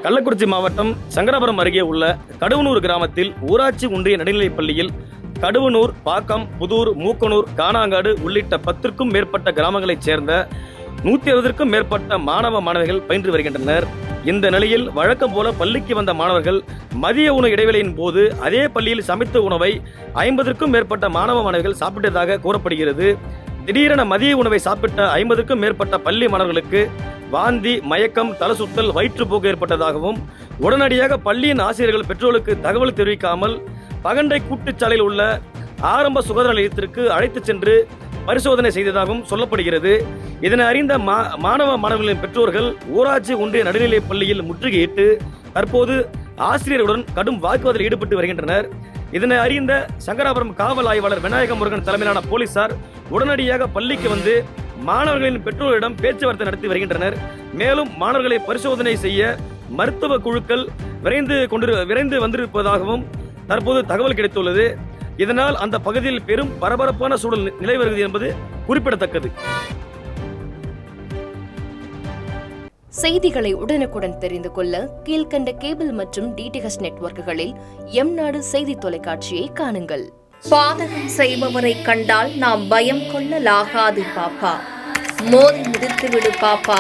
கள்ளக்குறிச்சி மாவட்டம் சங்கராபுரம் அருகே உள்ள கடுவனூர் கிராமத்தில் ஊராட்சி ஒன்றிய நடுநிலைப் பள்ளியில் கடுவனூர், பாக்கம், புதூர், மூக்கனூர், கானாங்காடு உள்ளிட்ட 10க்கும் மேற்பட்ட கிராமங்களைச் சேர்ந்த 160க்கும் மேற்பட்ட மாணவ மாணவிகள் பயின்று வருகின்றனர். இந்த நிலையில் வழக்கம் போல பள்ளிக்கு வந்த மாணவர்கள் மதிய உணவு இடைவேளையின் போது அதே பள்ளியில் சமைத்த உணவை 50க்கும் மேற்பட்ட மாணவ மாணவிகள் சாப்பிட்டதாக கூறப்படுகிறது. திடீரென மதிய உணவை சாப்பிட்ட 50க்கும் மேற்பட்ட பள்ளி மாணவர்களுக்கு வாந்தி, மயக்கம், தலை சுத்தல், வயிற்றுப்போக்கு ஏற்பட்டதாகவும் உடனடியாக பள்ளியின் ஆசிரியர்கள் பெற்றோருக்கு தகவல் தெரிவிக்காமல் பகண்டை கூட்டுச்சாலையில் உள்ள ஆரம்ப சுகாதார நிலையத்திற்கு அழைத்துச் சென்று பரிசோதனை செய்ததாகவும் சொல்லப்படுகிறது. இதனை அறிந்த மாணவ மாணவர்களின் பெற்றோர்கள் ஊராட்சி ஒன்றிய நடுநிலைப் பள்ளியில் முற்றுகையிட்டு தற்போது ஆசிரியர்களுடன் கடும் வாக்குவாதத்தில் ஈடுபட்டு வருகின்றனர். இதனை அறிந்த சங்கராபுரம் காவல் ஆய்வாளர் விநாயக முருகன் தலைமையிலான போலீசார் உடனடியாக பள்ளிக்கு வந்து மாணவர்களின் பெற்றோரிடம் பேச்சுவார்த்தை நடத்தி வருகின்றனர். மேலும் மாணவர்களை பரிசோதனை செய்ய மருத்துவ குழுக்கள் விரைந்து வந்திருப்பதாகவும் தற்போது தகவல் கிடைத்துள்ளது. இதனால் அந்த பகுதியில் பெரும் பரபரப்பான சூழல் நிலை வருகிறது என்பது குறிப்பிடத்தக்கது. செய்திகளை உடனுக்குடன் தெரிந்து கொள்ள கீழ்கண்ட கேபிள் மற்றும் DTH நெட்வொர்க்குகளில் எம்நாடு செய்தி தொலைக்காட்சியை காணுங்கள். பாதகம் செய்பவரை கண்டால் நாம் பயம் கொள்ளலாகாது பாப்பா. மோதி மிதித்துவிடு பாப்பா,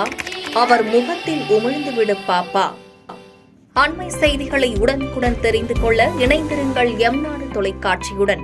அவர் முகத்தில் உமிழ்ந்து விடு பாப்பா. அண்மை செய்திகளை உடனுக்குடன் தெரிந்து கொள்ள இணைந்திருங்கள் எம்நாடு தொலைக்காட்சியுடன்.